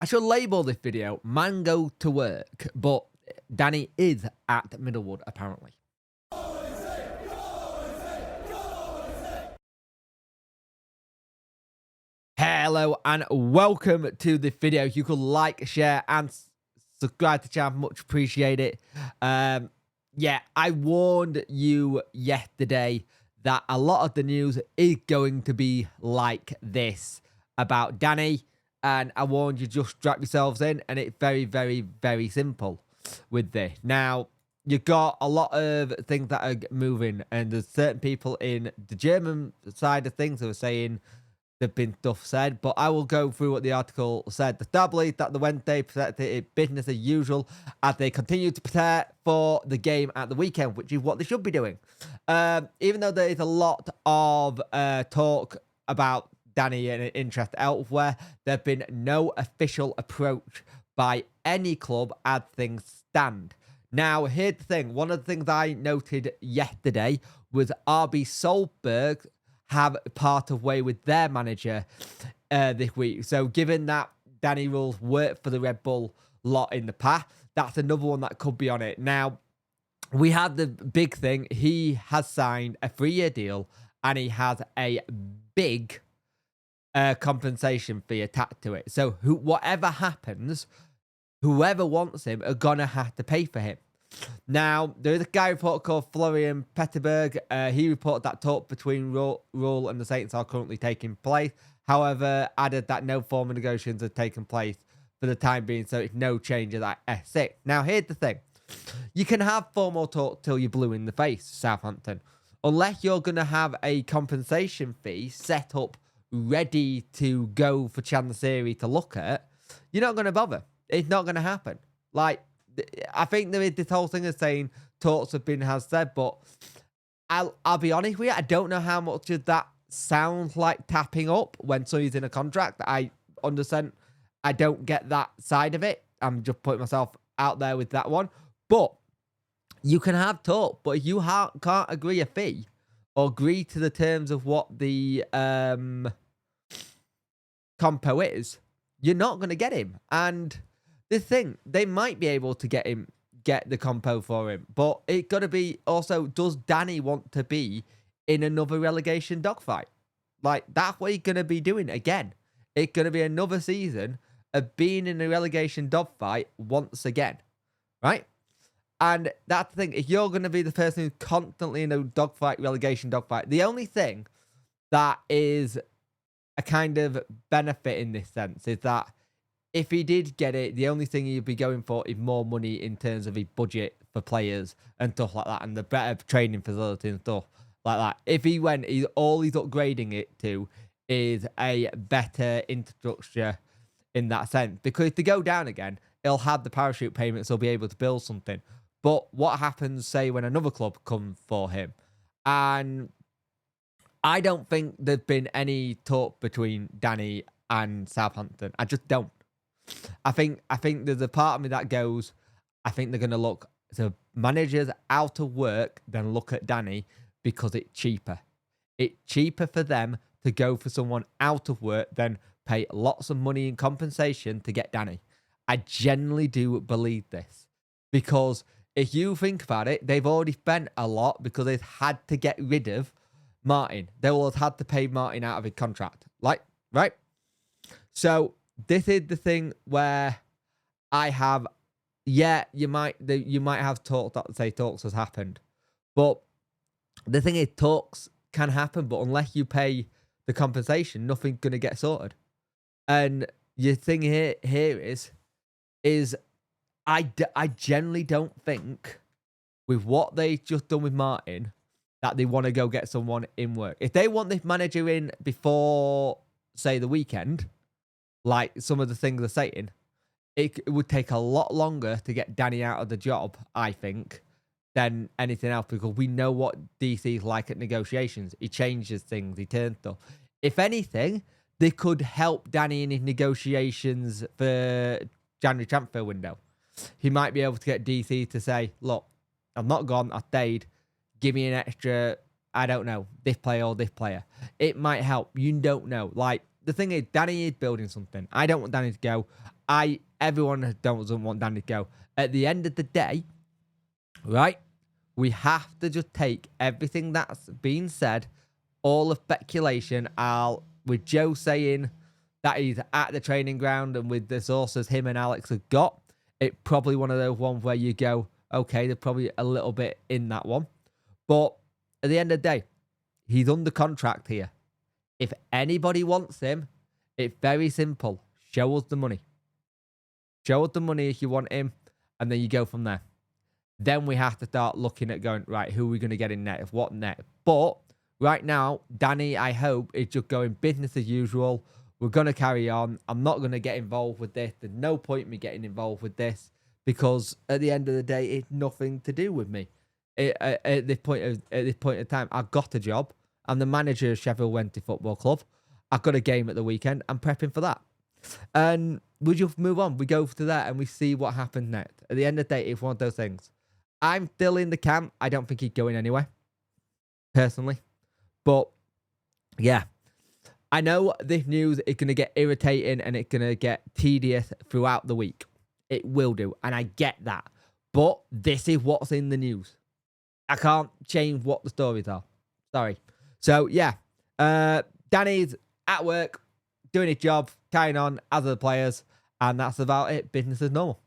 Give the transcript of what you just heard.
I should label this video "Man Go to Work," but Danny is at Middlewood apparently. Hello and welcome to the video. You could like, share, and subscribe to the channel. Much appreciate it. Yeah, I warned you yesterday that a lot of the news is going to be like this about Danny, and I warned you just strap yourselves in, and it's very, very, very simple with this. Now, you got a lot of things that are moving, and there's certain people in the German side of things who are saying there've been stuff said, but I will go through what the article said. The tabloid that the Wednesday presented it business as usual as they continue to prepare for the game at the weekend, which is what they should be doing. Even though there is a lot of talk about Danny and interest elsewhere, there's been no official approach by any club as things stand. Now, here's the thing. One of the things I noted yesterday was RB Salzburg have part of way with their manager this week. So given that Danny Rules worked for the Red Bull lot in the past, that's another one that could be on it. Now, we had the big thing. He has signed a 3-year deal and he has a big compensation fee attached to it. So whatever happens, whoever wants him are going to have to pay for him. Now, there is a guy report called Florian Petterberg. He reported that talk between Rule and the Saints are currently taking place. However, added that no formal negotiations have taken place for the time being, so it's no change of that S6. Now, here's the thing. You can have formal talk till you're blue in the face, Southampton. Unless you're going to have a compensation fee set up ready to go for Chancery to look at, you're not going to bother. It's not going to happen. Like, I think there is this whole thing of saying talks have been has said, but I'll be honest with you, I don't know how much of that sounds like tapping up when somebody's in a contract. I understand. I don't get that side of it. I'm just putting myself out there with that one. But you can have talk, but if you can't agree a fee or agree to the terms of what the compo is, you're not going to get him. And the thing, they might be able to get the compo for him, but it's got to be also, does Danny want to be in another relegation dogfight? Like, that's what he's going to be doing again. It's going to be another season of being in a relegation dogfight once again, right? And that's the thing, if you're going to be the person who's constantly in a dogfight, relegation dogfight, the only thing that is a kind of benefit in this sense is that if he did get it, the only thing he'd be going for is more money in terms of his budget for players and stuff like that, and the better training facility and stuff like that. If he went, all he's upgrading it to is a better infrastructure in that sense. Because if they go down again, he'll have the parachute payments, he'll be able to build something. But what happens, say, when another club comes for him? And I don't think there's been any talk between Danny and Southampton. I just don't. I think there's a part of me that goes, I think they're going to look to managers out of work than look at Danny because it's cheaper. It's cheaper for them to go for someone out of work than pay lots of money in compensation to get Danny. I genuinely do believe this because if you think about it, they've already spent a lot because they've had to get rid of Martin. They will have had to pay Martin out of his contract. Like, right? So this is the thing where I have, yeah, you might have talk that say talks has happened, but the thing is talks can happen, but unless you pay the compensation, nothing's gonna get sorted. And your thing here is I generally don't think with what they've just done with Martin that they want to go get someone in work. If they want this manager in before, say, the weekend, like some of the things they're saying, it would take a lot longer to get Danny out of the job, I think, than anything else, because we know what DC's like at negotiations. He changes things, he turns stuff. If anything, they could help Danny in his negotiations for January transfer window. He might be able to get DC to say, look, I'm not gone, I stayed. Give me an extra, I don't know, this player or this player. It might help. You don't know. Like, the thing is, Danny is building something. I don't want Danny to go. everyone doesn't want Danny to go. At the end of the day, right, we have to just take everything that's been said, all the speculation, with Joe saying that he's at the training ground and with the sources him and Alex have got, it probably one of those ones where you go, okay, they're probably a little bit in that one. But at the end of the day, he's under contract here. If anybody wants him, it's very simple. Show us the money. Show us the money if you want him, and then you go from there. Then we have to start looking at going, right, who are we going to get in next? What next? But right now, Danny, I hope, is just going business as usual. We're going to carry on. I'm not going to get involved with this. There's no point in me getting involved with this because at the end of the day, it's nothing to do with me. At this point of time, I've got a job. I'm the manager of Sheffield Wednesday Football Club. I've got a game at the weekend. I'm prepping for that. And we just move on. We go to that and we see what happens next. At the end of the day, it's one of those things. I'm still in the camp. I don't think he's going anywhere, personally. But, yeah. I know this news is going to get irritating and it's going to get tedious throughout the week. It will do. And I get that. But this is what's in the news. I can't change what the stories are. Sorry. So, yeah. Danny's at work, doing his job, carrying on as are the players. And that's about it. Business as normal.